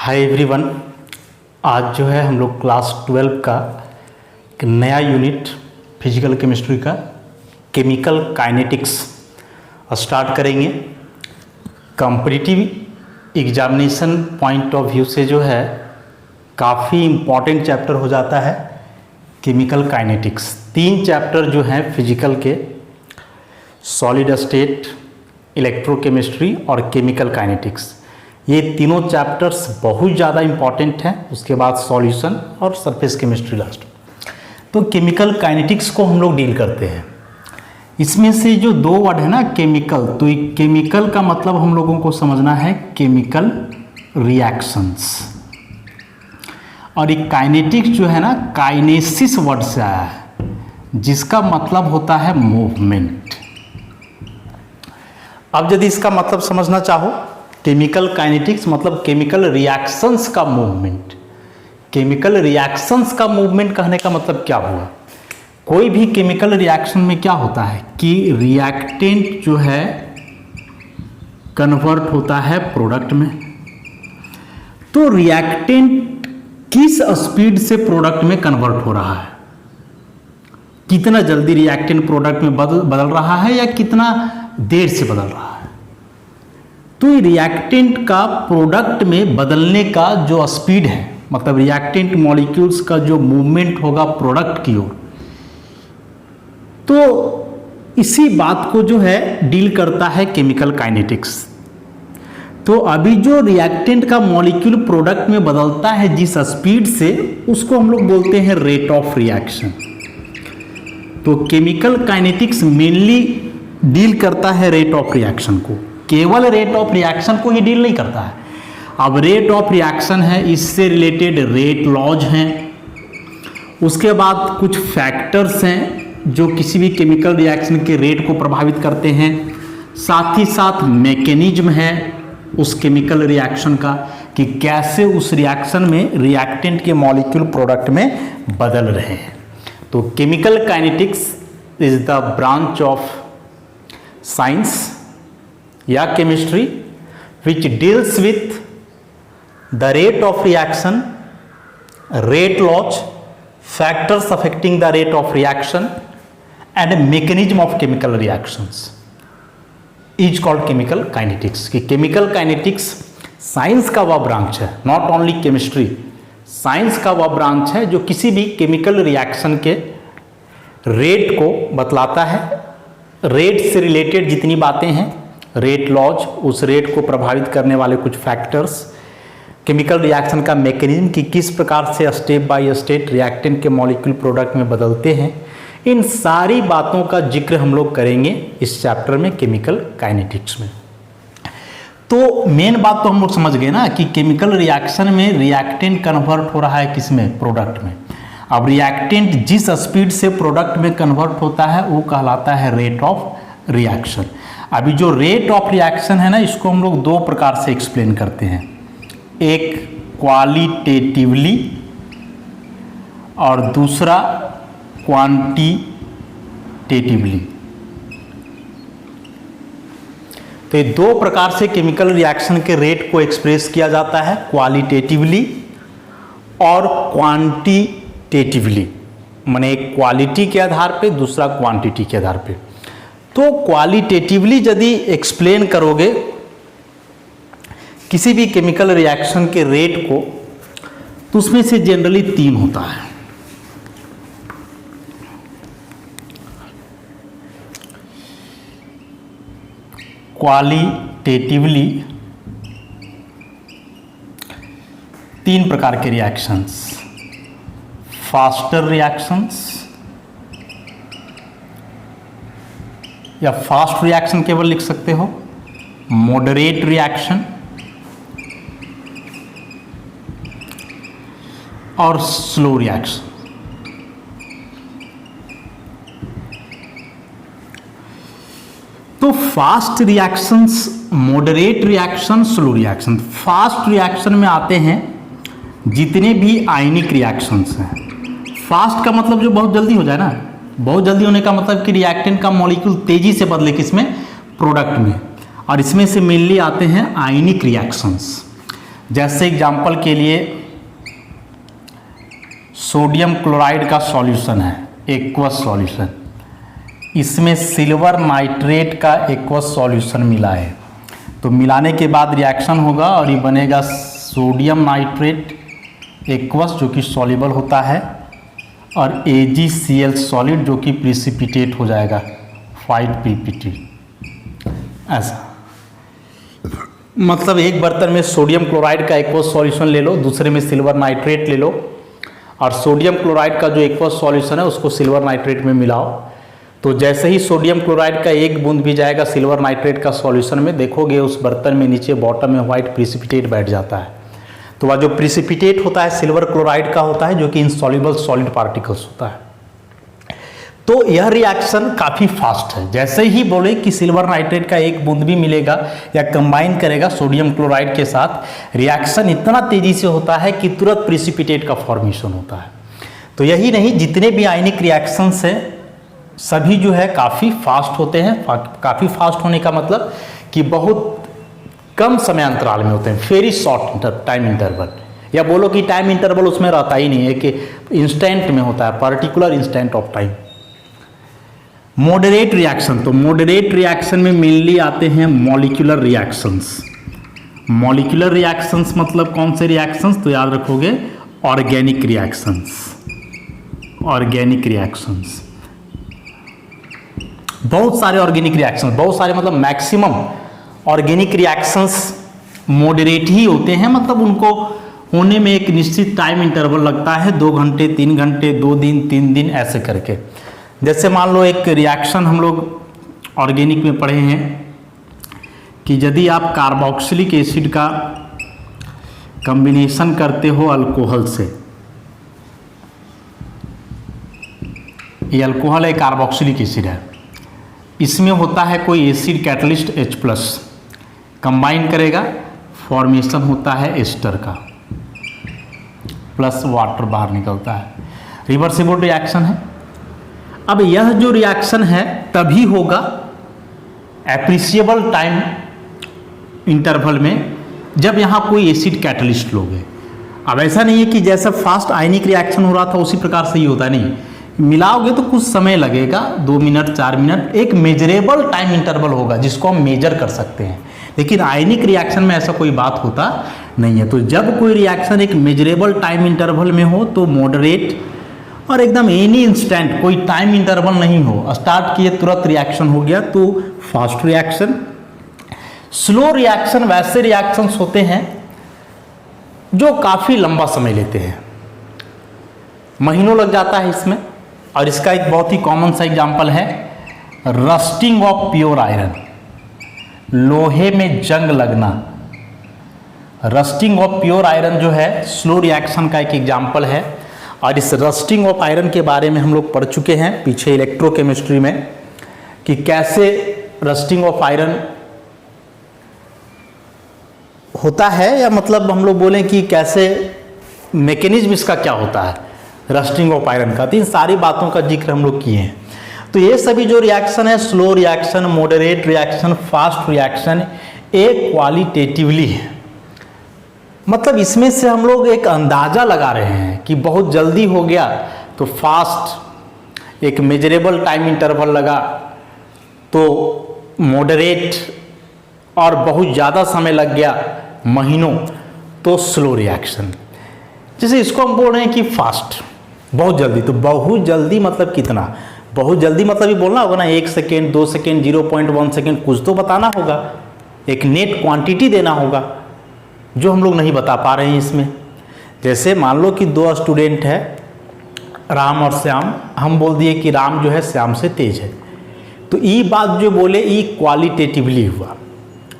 Hi everyone. आज जो है हम लोग क्लास 12 का एक नया यूनिट फिजिकल केमिस्ट्री का केमिकल काइनेटिक्स स्टार्ट करेंगे। Competitive examination point of view से जो है काफ़ी इम्पॉर्टेंट चैप्टर हो जाता है केमिकल काइनेटिक्स। 3 चैप्टर जो हैं फिजिकल के, सॉलिड स्टेट, इलेक्ट्रोकेमिस्ट्री और केमिकल काइनेटिक्स, ये तीनों चैप्टर्स बहुत ज़्यादा इम्पॉर्टेंट हैं। उसके बाद सॉल्यूशन और सरफेस केमिस्ट्री लास्ट। तो केमिकल काइनेटिक्स को हम लोग डील करते हैं। इसमें से जो 2 वर्ड है ना केमिकल, तो केमिकल का मतलब हम लोगों को समझना है केमिकल रिएक्शंस, और ये काइनेटिक्स जो है ना काइनेसिस वर्ड से आया है जिसका मतलब होता है मूवमेंट। अब यदि इसका मतलब समझना चाहो, केमिकल काइनेटिक्स मतलब केमिकल रिएक्शंस का मूवमेंट। केमिकल रिएक्शंस का मूवमेंट कहने का मतलब क्या हुआ? कोई भी केमिकल रिएक्शन में क्या होता है कि रिएक्टेंट जो है कन्वर्ट होता है प्रोडक्ट में। तो रिएक्टेंट किस स्पीड से प्रोडक्ट में कन्वर्ट हो रहा है, कितना जल्दी रिएक्टेंट प्रोडक्ट में बदल रहा है या कितना देर से बदल रहा है। तो रिएक्टेंट का प्रोडक्ट में बदलने का जो स्पीड है, मतलब रिएक्टेंट मॉलिक्यूल्स का जो मूवमेंट होगा प्रोडक्ट की ओर, तो इसी बात को जो है डील करता है केमिकल काइनेटिक्स। तो अभी जो रिएक्टेंट का मॉलिक्यूल प्रोडक्ट में बदलता है जिस स्पीड से, उसको हम लोग बोलते हैं रेट ऑफ रिएक्शन। तो केमिकल काइनेटिक्स मेनली डील करता है रेट ऑफ रिएक्शन को, केवल रेट ऑफ रिएक्शन को ही डील नहीं करता है। अब रेट ऑफ रिएक्शन है, इससे रिलेटेड रेट लॉज हैं, उसके बाद कुछ फैक्टर्स हैं जो किसी भी केमिकल रिएक्शन के रेट को प्रभावित करते हैं, साथ ही साथ मैकेनिज्म है उस केमिकल रिएक्शन का कि कैसे उस रिएक्शन में रिएक्टेंट के मॉलिक्यूल प्रोडक्ट में बदल रहे हैं। तो chemical kinetics is the branch of science या chemistry which deals with the rate of reaction, rate laws, factors affecting the rate of reaction and mechanism of chemical reactions is called chemical kinetics। कि chemical kinetics science का वह branch है, not only chemistry, science का वह branch है जो किसी भी केमिकल रिएक्शन के रेट को बतलाता है। रेट से रिलेटेड जितनी बातें हैं, रेट लॉज, उस रेट को प्रभावित करने वाले कुछ फैक्टर्स, केमिकल रिएक्शन का मैकेनिज्म कि किस प्रकार से स्टेप बाय स्टेप रिएक्टेंट के मॉलिक्यूल प्रोडक्ट में बदलते हैं, इन सारी बातों का जिक्र हम लोग करेंगे इस चैप्टर में केमिकल काइनेटिक्स में। तो मेन बात तो हम लोग समझ गए ना कि केमिकल रिएक्शन में रिएक्टेंट कन्वर्ट हो रहा है किसमें, प्रोडक्ट में। अब रिएक्टेंट जिस स्पीड से प्रोडक्ट में कन्वर्ट होता है वो कहलाता है रेट ऑफ रिएक्शन। अभी जो रेट ऑफ रिएक्शन है ना, इसको हम लोग 2 प्रकार से एक्सप्लेन करते हैं, एक क्वालिटेटिवली और दूसरा क्वांटिटेटिवली। तो ये 2 प्रकार से केमिकल रिएक्शन के रेट को एक्सप्रेस किया जाता है, क्वालिटेटिवली और क्वांटिटेटिवली, माने एक क्वालिटी के आधार पे, दूसरा क्वांटिटी के आधार पे। तो क्वालिटेटिवली यदि एक्सप्लेन करोगे किसी भी केमिकल रिएक्शन के रेट को, तो उसमें से जनरली 3 होता है। क्वालिटेटिवली 3 प्रकार के रिएक्शंस, फास्टर रिएक्शंस या फास्ट रिएक्शन केवल लिख सकते हो, मॉडरेट रिएक्शन और स्लो रिएक्शन। तो fast reactions, moderate reaction, slow reaction. Fast reaction में आते हैं जितने भी आयनिक रिएक्शंस हैं। फास्ट का मतलब जो बहुत जल्दी हो जाए ना, बहुत जल्दी होने का मतलब कि रिएक्टेंट का मॉलिक्यूल तेजी से बदले किसमें, प्रोडक्ट में। और इसमें से मेनली आते हैं आयनिक रिएक्शंस। जैसे एग्जाम्पल के लिए सोडियम क्लोराइड का सॉल्यूशन है, एक्वस सॉल्यूशन, इसमें सिल्वर नाइट्रेट का एक्वस सॉल्यूशन मिला है, तो मिलाने के बाद रिएक्शन होगा और ये बनेगा सोडियम नाइट्रेट एक्वस जो कि सॉल्युबल होता है, और AgCl सॉलिड जो कि प्रिसिपिटेट हो जाएगा 5PPT। ऐसा मतलब एक बर्तन में सोडियम क्लोराइड का एक्वस सॉल्यूशन ले लो, दूसरे में सिल्वर नाइट्रेट ले लो, और सोडियम क्लोराइड का जो एक्वस सॉल्यूशन है उसको सिल्वर नाइट्रेट में मिलाओ, तो जैसे ही सोडियम क्लोराइड का एक बूंद भी जाएगा सिल्वर नाइट्रेट का सॉल्यूशन में, देखोगे उस बर्तन में नीचे बॉटम में व्हाइट प्रिसिपिटेट बैठ जाता है। तो वह जो प्रिसिपिटेट होता है सिल्वर क्लोराइड का होता है, जो कि इनसॉल्युबल सॉलिड पार्टिकल्स होता है। तो यह रिएक्शन काफ़ी फास्ट है। जैसे ही बोले कि सिल्वर नाइट्रेट का एक बूंद भी मिलेगा या कंबाइन करेगा सोडियम क्लोराइड के साथ, रिएक्शन इतना तेजी से होता है कि तुरंत प्रिसिपिटेट का फॉर्मेशन होता है। तो यही नहीं, जितने भी आयनिक रिएक्शंस हैं सभी जो है काफ़ी फास्ट होते हैं। काफ़ी फास्ट होने का मतलब कि बहुत कम समय अंतराल में होते हैं, वेरी शॉर्ट टाइम इंटरवल, या बोलो कि टाइम इंटरवल उसमें रहता ही नहीं है, कि इंस्टेंट में होता है, particular instant of time. Moderate reaction, तो मॉडरेट रिएक्शन में मेनली आते हैं मॉलिक्यूलर रिएक्शंस। मॉलिक्यूलर रिएक्शंस मतलब कौन से रिएक्शंस, तो याद रखोगे ऑर्गेनिक रिएक्शंस। ऑर्गेनिक रिएक्शंस, बहुत सारे ऑर्गेनिक रिएक्शंस, बहुत सारे मतलब मैक्सिमम ऑर्गेनिक रिएक्शंस मॉडरेट ही होते हैं, मतलब उनको होने में एक निश्चित टाइम इंटरवल लगता है, 2 घंटे 3 घंटे 2 दिन 3 दिन ऐसे करके। जैसे मान लो एक रिएक्शन हम लोग ऑर्गेनिक में पढ़े हैं कि यदि आप कार्बोक्सिलिक एसिड का कॉम्बिनेशन करते हो अल्कोहल से, ये अल्कोहल है, कार्बोक्सिलिक एसिड है, इसमें होता है कोई एसिड कैटलिस्ट H+, कंबाइन करेगा, फॉर्मेशन होता है एस्टर का, प्लस वाटर बाहर निकलता है, रिवर्सिबल रिएक्शन है। अब यह जो रिएक्शन है तभी होगा एप्रिसिएबल टाइम इंटरवल में जब यहाँ कोई एसिड कैटलिस्ट लोगे। अब ऐसा नहीं है कि जैसा फास्ट आयनिक रिएक्शन हो रहा था उसी प्रकार से ही होता नहीं, मिलाओगे तो कुछ समय लगेगा, 2 मिनट 4 मिनट, एक मेजरेबल टाइम इंटरवल होगा जिसको हम मेजर कर सकते हैं। लेकिन आयनिक रिएक्शन में ऐसा कोई बात होता नहीं है। तो जब कोई रिएक्शन एक मेजरेबल टाइम इंटरवल में हो तो मॉडरेट, और एकदम एनी इंस्टेंट कोई टाइम इंटरवल नहीं हो, स्टार्ट किए तुरंत रिएक्शन हो गया, तो फास्ट रिएक्शन। स्लो रिएक्शन वैसे रिएक्शंस होते हैं जो काफ़ी लंबा समय लेते हैं, महीनों लग जाता है इसमें। और इसका एक बहुत ही कॉमन सा एग्जांपल है रस्टिंग ऑफ प्योर आयरन, लोहे में जंग लगना। रस्टिंग ऑफ प्योर आयरन जो है स्लो रिएक्शन का एक एग्जांपल है। और इस रस्टिंग ऑफ आयरन के बारे में हम लोग पढ़ चुके हैं पीछे इलेक्ट्रोकेमिस्ट्री में, कि कैसे रस्टिंग ऑफ आयरन होता है, या मतलब हम लोग बोलें कि कैसे मैकेनिज्म इसका क्या होता है रस्टिंग ऑफ आयरन का। तो इन सारी बातों का जिक्र हम लोग किए हैं। तो ये सभी जो रिएक्शन है, slow reaction, moderate reaction, fast reaction, एक क्वालिटेटिवली है, मतलब इसमें से हम लोग एक अंदाज़ा लगा रहे हैं कि बहुत जल्दी हो गया तो फास्ट, एक मेजरेबल टाइम इंटरवल लगा तो मॉडरेट, और बहुत ज़्यादा समय लग गया महीनों तो स्लो रिएक्शन। जैसे इसको हम बोल रहे हैं कि फास्ट, बहुत जल्दी, तो बहुत जल्दी मतलब कितना, बहुत जल्दी मतलब ये बोलना होगा ना 1 सेकेंड 2 सेकेंड 0.1 सेकेंड, कुछ तो बताना होगा, एक नेट क्वांटिटी देना होगा जो हम लोग नहीं बता पा रहे हैं इसमें। जैसे मान लो कि 2 स्टूडेंट है, राम और श्याम, हम बोल दिए कि राम जो है श्याम से तेज है, तो ये बात जो बोले ये क्वालिटेटिवली हुआ,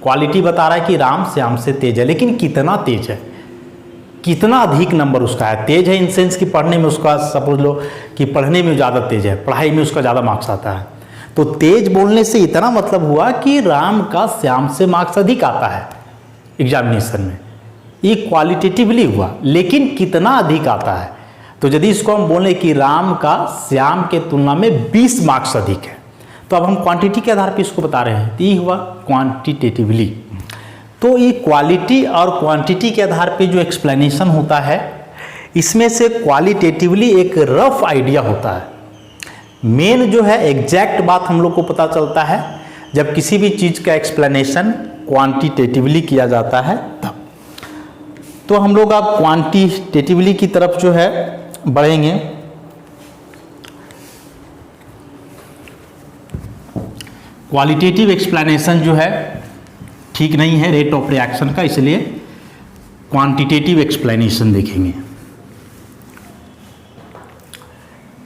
क्वालिटी बता रहा है कि राम श्याम से तेज है, लेकिन कितना तेज है, कितना अधिक नंबर उसका है। तेज है इन सेंस कि पढ़ने में उसका, सपोज लो कि पढ़ने में ज़्यादा तेज है, पढ़ाई में उसका ज़्यादा मार्क्स आता है, तो तेज बोलने से इतना मतलब हुआ कि राम का श्याम से मार्क्स अधिक आता है एग्जामिनेशन में, ये क्वालिटेटिवली हुआ। लेकिन कितना अधिक आता है, तो यदि इसको हम बोलें कि राम का श्याम के तुलना में 20 मार्क्स अधिक है, तो अब हम क्वांटिटी के आधार पर इसको बता रहे हैं, तो ये हुआ क्वांटिटेटिवली। तो ये क्वालिटी और क्वांटिटी के आधार पे जो एक्सप्लेनेशन होता है, इसमें से क्वालिटेटिवली एक रफ आइडिया होता है। मेन जो है एग्जैक्ट बात हम लोग को पता चलता है जब किसी भी चीज़ का एक्सप्लेनेशन क्वांटिटेटिवली किया जाता है तब। तो हम लोग अब क्वांटिटेटिवली की तरफ जो है बढ़ेंगे। क्वालिटेटिव एक्सप्लेनेशन जो है ठीक नहीं है रेट ऑफ रिएक्शन का, इसलिए क्वांटिटेटिव एक्सप्लेनेशन देखेंगे।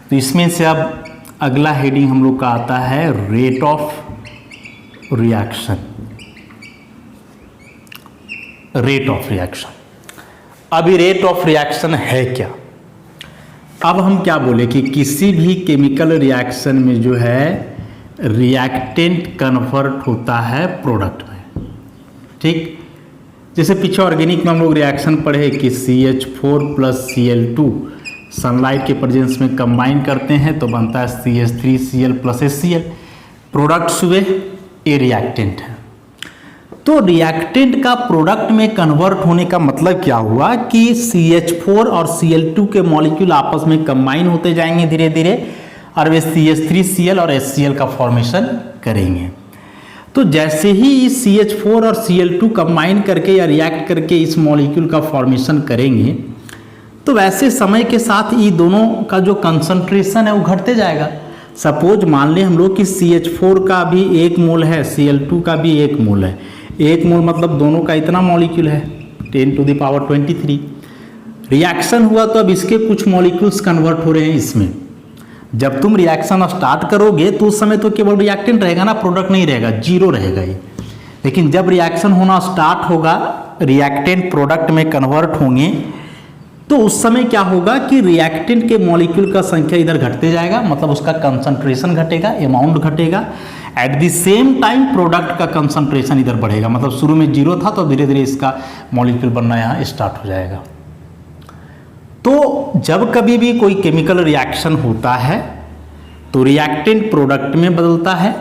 तो इसमें से अब अगला हेडिंग हम लोग का आता है rate of reaction. Rate of reaction, अभी रेट ऑफ रिएक्शन है क्या? अब हम क्या बोले कि किसी भी केमिकल रिएक्शन में जो है रिएक्टेंट कन्वर्ट होता है प्रोडक्ट में, ठीक। जैसे पीछे ऑर्गेनिक में हम लोग रिएक्शन पढ़े कि CH4 + Cl2 सनलाइट के प्रेजेंस में कंबाइन करते हैं तो बनता है CH3Cl + HCl। प्रोडक्ट्स हुए, ये रिएक्टेंट है। तो रिएक्टेंट का प्रोडक्ट में कन्वर्ट होने का मतलब क्या हुआ कि CH4 और Cl2 के मॉलिक्यूल आपस में कंबाइन होते जाएंगे धीरे धीरे और वे CH3Cl और HCl का फॉर्मेशन करेंगे। तो जैसे ही CH4 और Cl2 कंबाइन करके या रिएक्ट करके इस मॉलिक्यूल का फॉर्मेशन करेंगे तो वैसे समय के साथ ये दोनों का जो कंसंट्रेशन है वो घटते जाएगा। सपोज मान लें हम लोग कि CH4 का भी 1 मोल है, Cl2 का भी 1 मोल है। 1 मोल मतलब दोनों का इतना मॉलिक्यूल है 10⁻23। रिएक्शन हुआ तो अब इसके कुछ मॉलिक्यूल्स कन्वर्ट हो रहे हैं इसमें। जब तुम रिएक्शन स्टार्ट करोगे तो उस समय तो केवल रिएक्टेंट रहेगा ना, प्रोडक्ट नहीं रहेगा, जीरो रहेगा ये। लेकिन जब रिएक्शन होना स्टार्ट होगा, रिएक्टेंट प्रोडक्ट में कन्वर्ट होंगे, तो उस समय क्या होगा कि रिएक्टेंट के मॉलिक्यूल का संख्या इधर घटते जाएगा, मतलब उसका कंसंट्रेशन घटेगा, अमाउंट घटेगा। Eight the same time product का कंसंट्रेशन इधर बढ़ेगा, मतलब शुरू में 0 था तो धीरे धीरे इसका मॉलिक्यूल बनना यहाँ स्टार्ट हो जाएगा। तो जब कभी भी कोई केमिकल रिएक्शन होता है तो रिएक्टेंट प्रोडक्ट में बदलता है।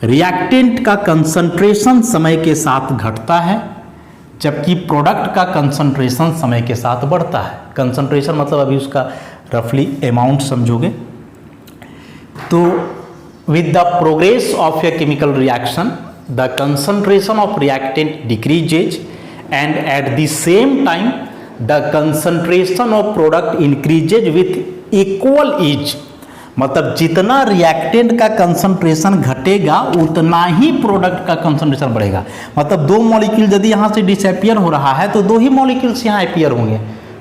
रिएक्टेंट का कंसंट्रेशन समय के साथ घटता है जबकि प्रोडक्ट का कंसंट्रेशन समय के साथ बढ़ता है। कंसंट्रेशन मतलब अभी उसका रफली अमाउंट समझोगे। तो with the progress of a chemical reaction the concentration of reactant decreases and at the same time the concentration of product increases with equal ease. मतलब जितना रिएक्टेंट का कंसंट्रेशन घटेगा उतना ही प्रोडक्ट का कंसंट्रेशन बढ़ेगा। मतलब 2 मॉलिक्यूल यदि यहाँ से डिसअपियर हो रहा है तो 2 ही मॉलिक्यूल्स यहाँ अपीयर होंगे,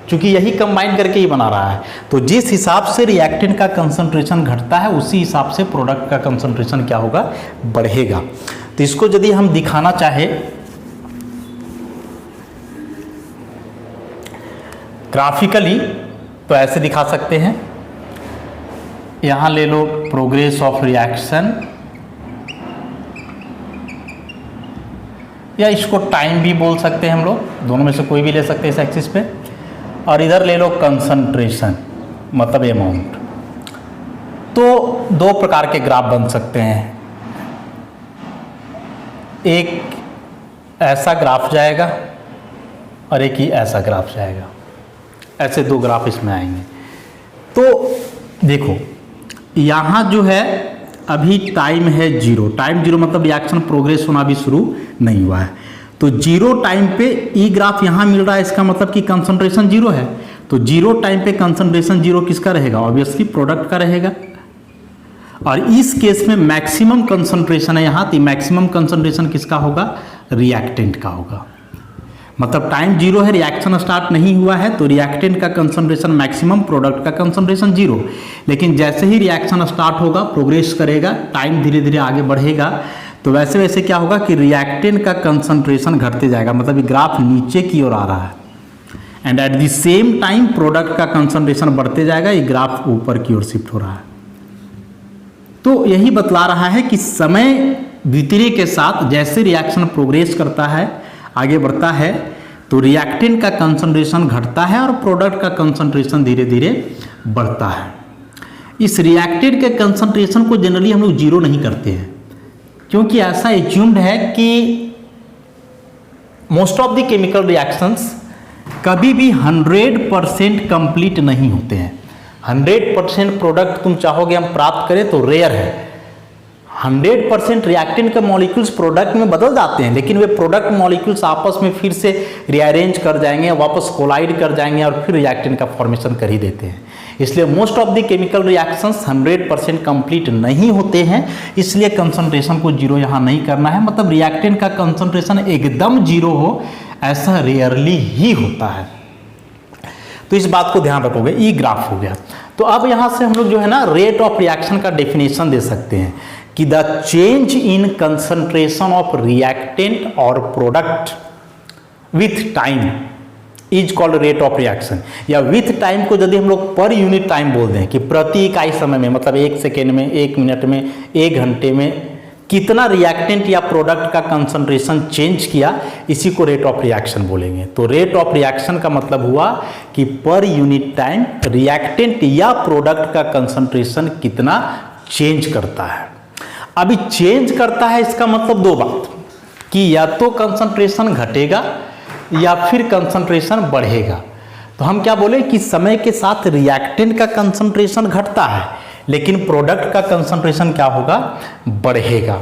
क्योंकि यही कंबाइन करके ही बना रहा है। तो जिस हिसाब से रिएक्टेंट का कंसंट्रेशन घटता है उसी हिसाब से प्रोडक्ट का कंसंट्रेशन क्या होगा, बढ़ेगा। तो इसको यदि हम दिखाना चाहे ग्राफिकली तो ऐसे दिखा सकते हैं। यहाँ ले लो प्रोग्रेस ऑफ रिएक्शन, या इसको टाइम भी बोल सकते हैं हम लोग, दोनों में से कोई भी ले सकते हैं इस एक्सिस पे। और इधर ले लो कंसंट्रेशन मतलब अमाउंट। तो 2 प्रकार के ग्राफ बन सकते हैं। एक ऐसा ग्राफ जाएगा और एक ही ऐसा ग्राफ जाएगा। ऐसे 2 ग्राफ इसमें आएंगे। तो देखो यहाँ जो है अभी टाइम है 0। टाइम 0 मतलब रिएक्शन प्रोग्रेस होना भी शुरू नहीं हुआ है। तो 0 टाइम पे ई ग्राफ यहाँ मिल रहा है, इसका मतलब कि कंसंट्रेशन 0 है। तो 0 टाइम पे कंसंट्रेशन 0 किसका रहेगा, ऑब्वियसली प्रोडक्ट का रहेगा। और इस केस में मैक्सिमम कंसंट्रेशन है यहाँ, तो मैक्सिमम कंसंट्रेशन किसका होगा, रिएक्टेंट का होगा। मतलब टाइम 0 है, रिएक्शन स्टार्ट नहीं हुआ है, तो रिएक्टेंट का कंसंट्रेशन मैक्सिमम, प्रोडक्ट का कंसंट्रेशन 0। लेकिन जैसे ही रिएक्शन स्टार्ट होगा, प्रोग्रेस करेगा, टाइम धीरे धीरे आगे बढ़ेगा, तो वैसे वैसे क्या होगा कि रिएक्टेंट का कंसंट्रेशन घटते जाएगा। मतलब ये ग्राफ नीचे की ओर आ रहा है। And at the same time product का कंसंट्रेशन बढ़ते जाएगा, ये ग्राफ ऊपर की ओर शिफ्ट हो रहा है। तो यही बतला रहा है कि समय बीतने के साथ जैसे रिएक्शन प्रोग्रेस करता है, आगे बढ़ता है, तो रिएक्टेंट का कंसंट्रेशन घटता है और प्रोडक्ट का कंसंट्रेशन धीरे धीरे बढ़ता है। इस रिएक्टेंट के कंसंट्रेशन को जनरली हम लोग 0 नहीं करते हैं, क्योंकि ऐसा एज्यूम्ड है कि most of the chemical reactions कभी भी 100% कंप्लीट नहीं होते हैं। 100% प्रोडक्ट तुम चाहोगे हम प्राप्त करें तो रेयर है। 100% रिएक्टेंट के मॉलिक्यूल्स प्रोडक्ट में बदल जाते हैं, लेकिन वे प्रोडक्ट मॉलिक्यूल्स आपस में फिर से रीअरेंज कर जाएंगे, वापस कोलाइड कर जाएंगे और फिर रिएक्टेंट का फॉर्मेशन कर ही देते हैं। इसलिए most of the chemical reactions 100% complete नहीं होते हैं, इसलिए कंसंट्रेशन को जीरो यहाँ नहीं करना है। मतलब रिएक्टेंट का कंसंट्रेशन एकदम जीरो हो ऐसा रेयरली ही होता है। तो इस बात को ध्यान रखोगे। ई ग्राफ हो गया। तो अब यहाँ से हम लोग जो है ना रेट ऑफ रिएक्शन का डेफिनेशन दे सकते हैं कि the change in concentration of reactant और product with time is called rate of reaction. या विथ टाइम को यदि हम लोग पर यूनिट टाइम बोल दें कि प्रति इकाई समय में, मतलब 1 सेकेंड में, 1 मिनट में, 1 घंटे में कितना रिएक्टेंट या प्रोडक्ट का कंसंट्रेशन चेंज किया, इसी को रेट ऑफ रिएक्शन बोलेंगे। तो रेट ऑफ रिएक्शन का मतलब हुआ कि पर यूनिट टाइम रिएक्टेंट या प्रोडक्ट का कंसंट्रेशन कितना चेंज करता है। अभी चेंज करता है इसका मतलब दो बात, कि या तो कंसंट्रेशन घटेगा या फिर कंसंट्रेशन बढ़ेगा। तो हम क्या बोले कि समय के साथ रिएक्टेंट का कंसंट्रेशन घटता है, लेकिन प्रोडक्ट का कंसंट्रेशन क्या होगा, बढ़ेगा।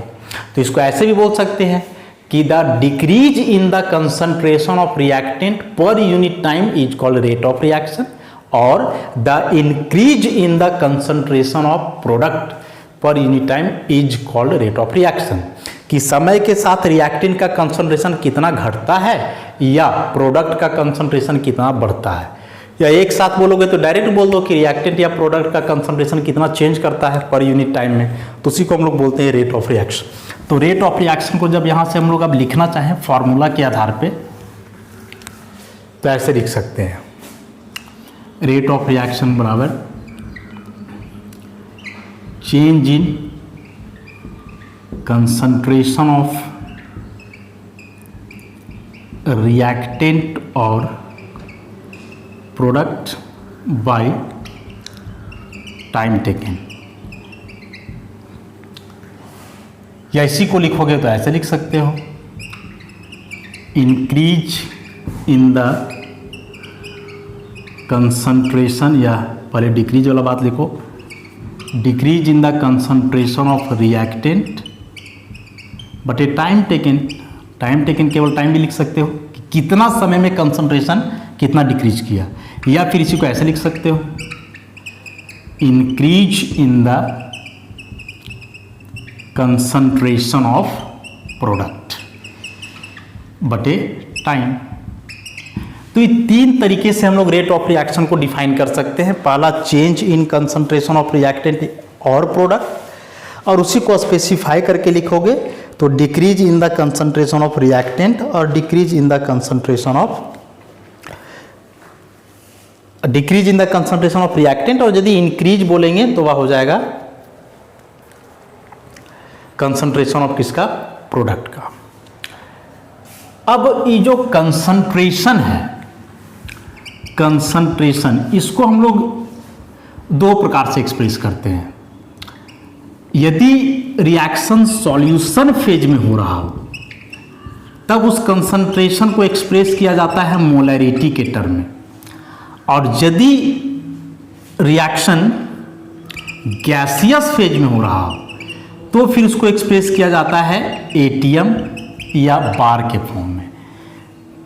तो इसको ऐसे भी बोल सकते हैं कि the decrease in the concentration of reactant per unit time is called rate of reaction, और the increase in the concentration of product per unit time is called rate of reaction. कि समय के साथ रिएक्टेंट का concentration कितना घटता है या प्रोडक्ट का कंसंट्रेशन कितना बढ़ता है। या एक साथ बोलोगे तो डायरेक्ट बोल दो कि रिएक्टेंट या प्रोडक्ट का कंसंट्रेशन कितना चेंज करता है पर यूनिट टाइम में, तो उसी को हम लोग बोलते हैं रेट ऑफ रिएक्शन। तो रेट ऑफ रिएक्शन को जब यहाँ से हम लोग अब लिखना चाहें फॉर्मूला के आधार पे, तो ऐसे लिख सकते हैं, रेट ऑफ रिएक्शन बराबर change in concentration of reactant और प्रोडक्ट बाय टाइम टेकन। या इसी को लिखोगे तो ऐसे लिख सकते हो, इंक्रीज इन द कंसंट्रेशन, या पहले डिक्रीज वाला बात लिखो, decrease in the concentration of reactant but A time taken. Time taken केवल टाइम भी लिख सकते हो कि कितना समय में कंसंट्रेशन कितना डिक्रीज किया। या फिर इसी को ऐसे लिख सकते हो, increase in the concentration of product बटे टाइम। तो ये तीन तरीके से हम लोग रेट ऑफ रिएक्शन को डिफाइन कर सकते हैं। पहला change in concentration of reactant और प्रोडक्ट, और उसी को स्पेसिफाई करके लिखोगे तो decrease in the concentration of reactant और decrease in the concentration of reactant, और यदि इंक्रीज बोलेंगे तो वह हो जाएगा कंसंट्रेशन ऑफ किसका, प्रोडक्ट का। अब ये जो कंसंट्रेशन है, कंसंट्रेशन इसको हम लोग दो प्रकार से एक्सप्रेस करते हैं। यदि रिएक्शन सॉल्यूशन फेज में हो रहा हो तब उस कंसंट्रेशन को एक्सप्रेस किया जाता है मोलैरिटी के टर्म में, और यदि रिएक्शन गैसियस फेज में हो रहा हो तो फिर उसको एक्सप्रेस किया जाता है एटीएम या बार के फॉर्म में।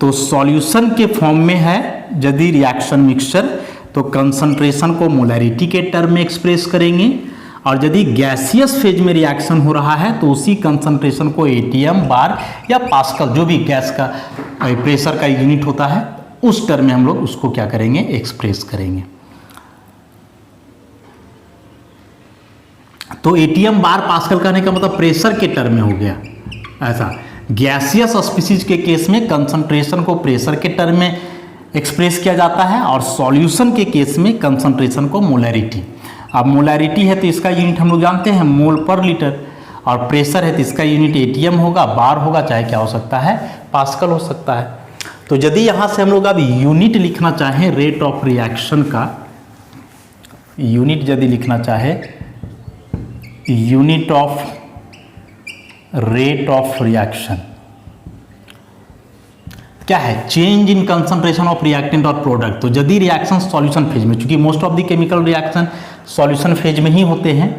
तो सॉल्यूशन के फॉर्म में है यदि रिएक्शन मिक्सचर, तो कंसंट्रेशन को मोलैरिटी के टर्म में एक्सप्रेस करेंगे, और यदि गैसियस फेज में रिएक्शन हो रहा है तो उसी कंसंट्रेशन को एटीएम, बार या पास्कल, जो भी गैस का प्रेशर का यूनिट होता है, उस टर्म में हम लोग उसको क्या करेंगे, एक्सप्रेस करेंगे। तो एटीएम, बार, पास्कल कहने का मतलब प्रेशर के टर्म में हो गया। ऐसा गैसियस स्पीसीज के केस में कंसंट्रेशन को प्रेशर के टर्म में एक्सप्रेस किया जाता है, और सॉल्यूशन के केस में कंसंट्रेशन को मोलैरिटी। अब मोलैरिटी है तो इसका यूनिट हम लोग जानते हैं मोल पर लीटर, और प्रेशर है तो इसका यूनिट एटीएम होगा, बार होगा, चाहे क्या हो सकता है, पास्कल हो सकता है। तो यदि यहाँ से हम लोग अब यूनिट लिखना चाहें रेट ऑफ रिएक्शन का, यूनिट यदि लिखना चाहे, unit of rate of reaction, क्या है, change in concentration of reactant और प्रोडक्ट। तो यदि रिएक्शन सॉल्यूशन फेज में, चूंकि most of the chemical reaction solution phase में ही होते हैं,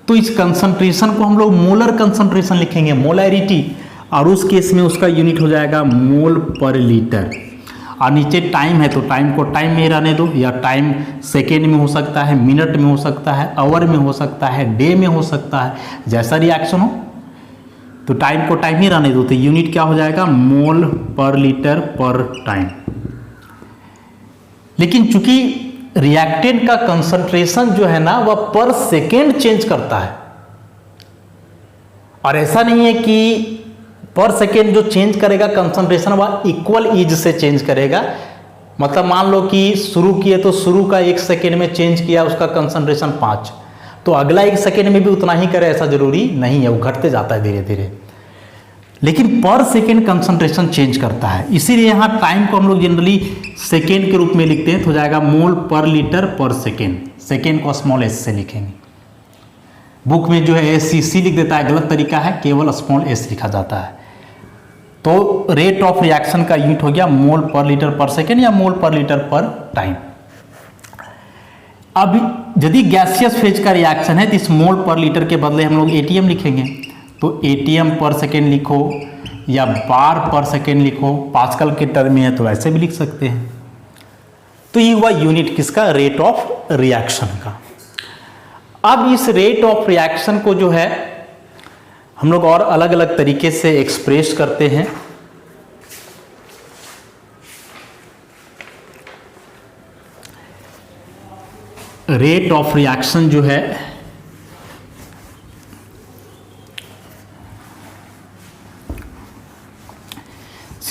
तो इस कंसंट्रेशन को हम लोग मोलर कंसंट्रेशन लिखेंगे, मोलैरिटी, और उस केस में उसका यूनिट हो जाएगा मोल पर लीटर। और नीचे टाइम है तो टाइम को टाइम में ही रहने दो, या टाइम सेकेंड में हो सकता है, मिनट में हो सकता है, आवर में हो सकता है, डे में हो सकता है, जैसा रिएक्शन हो तो टाइम को टाइम ही रहने दो। तो यूनिट क्या हो जाएगा, मोल पर लीटर पर टाइम। लेकिन चूंकि रिएक्टेंट का कंसंट्रेशन जो है ना वह पर सेकेंड चेंज करता है, और ऐसा नहीं है कि पर सेकेंड जो चेंज करेगा कंसंट्रेशन वह इक्वल ईज से चेंज करेगा। मतलब मान लो कि शुरू किए तो शुरू का 1 सेकेंड में चेंज किया उसका कंसंट्रेशन 5, तो अगला 1 सेकेंड में भी उतना ही करे ऐसा जरूरी नहीं है, वो घटते जाता है धीरे धीरे। लेकिन पर सेकेंड कंसंट्रेशन चेंज करता है, इसीलिए यहाँ टाइम को हम लोग जनरली सेकेंड के रूप में लिखते हैं, तो हो जाएगा मोल पर लीटर पर सेकेंड। सेकेंड को स्मॉल एस से लिखेंगे, बुक में जो है SCC लिख देता है, गलत तरीका है, केवल स्मॉल एस लिखा जाता है। तो रेट ऑफ रिएक्शन का यूनिट हो गया मोल पर लीटर पर सेकेंड या मोल पर लीटर पर टाइम। अब यदि गैसियस फेज का रिएक्शन है तो इस मोल पर लीटर के बदले हम लोग ATM लिखेंगे, तो ATM पर सेकेंड लिखो या बार पर सेकेंड लिखो, पास्कल के टर्म में है तो ऐसे भी लिख सकते हैं। तो ये हुआ यूनिट किसका, रेट ऑफ रिएक्शन का। अब इस रेट ऑफ रिएक्शन को जो है हम लोग और अलग अलग तरीके से एक्सप्रेस करते हैं। रेट ऑफ रिएक्शन जो है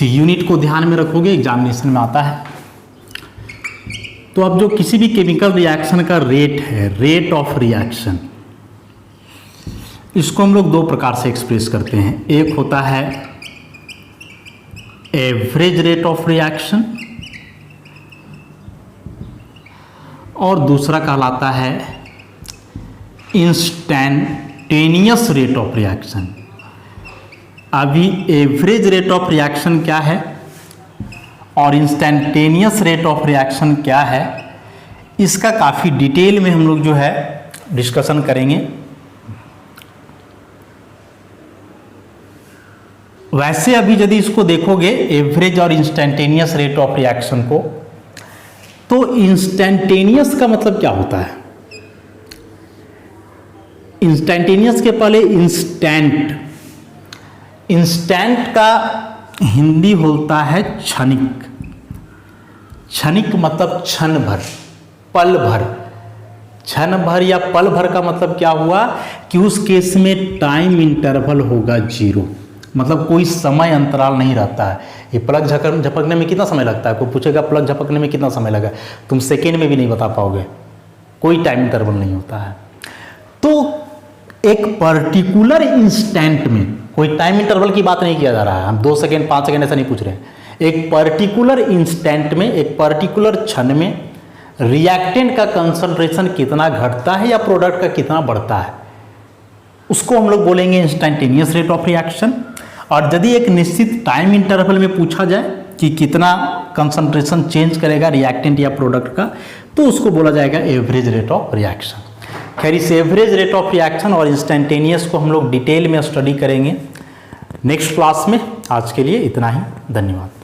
यूनिट को ध्यान में रखोगे, एग्जामिनेशन में आता है। तो अब जो किसी भी केमिकल रिएक्शन का रेट है, रेट ऑफ रिएक्शन, इसको हम लोग 2 प्रकार से एक्सप्रेस करते हैं। एक होता है एवरेज रेट ऑफ रिएक्शन और दूसरा कहलाता है इंस्टैंटेनियस रेट ऑफ रिएक्शन। अभी एवरेज रेट ऑफ रिएक्शन क्या है और इंस्टैंटेनियस रेट ऑफ रिएक्शन क्या है, इसका काफ़ी डिटेल में हम लोग जो है डिस्कशन करेंगे। वैसे अभी यदि इसको देखोगे एवरेज और इंस्टैंटेनियस रेट ऑफ रिएक्शन को, तो इंस्टैंटेनियस का मतलब क्या होता है। इंस्टैंटेनियस के पहले इंस्टेंट, इंस्टेंट का हिंदी होता है क्षणिक। क्षणिक मतलब क्षण भर, पल भर। क्षण भर या पल भर का मतलब क्या हुआ कि उस केस में टाइम इंटरवल होगा 0, मतलब कोई समय अंतराल नहीं रहता है। ये प्लग झपकने में कितना समय लगता है, कोई पूछेगा प्लग झपकने में कितना समय लगा, तुम सेकेंड में भी नहीं बता पाओगे, कोई टाइम इंटरवल नहीं होता है। तो एक पर्टिकुलर इंस्टेंट में, कोई टाइम इंटरवल की बात नहीं किया जा रहा है, हम 2 सेकेंड 5 सेकेंड ऐसा नहीं पूछ रहे हैं, एक पर्टिकुलर इंस्टेंट में, एक पर्टिकुलर क्षण में रिएक्टेंट का कंसंट्रेशन कितना घटता है या प्रोडक्ट का कितना बढ़ता है, उसको हम लोग बोलेंगे इंस्टैंटेनियस रेट ऑफ रिएक्शन। और यदि एक निश्चित टाइम इंटरवल में पूछा जाए कि कितना कंसंट्रेशन चेंज करेगा रिएक्टेंट या प्रोडक्ट का, तो उसको बोला जाएगा एवरेज रेट ऑफ रिएक्शन। खैर, इस एवरेज रेट ऑफ रिएक्शन और इंस्टैंटेनियस को हम लोग डिटेल में स्टडी करेंगे नेक्स्ट क्लास में। आज के लिए इतना ही, धन्यवाद।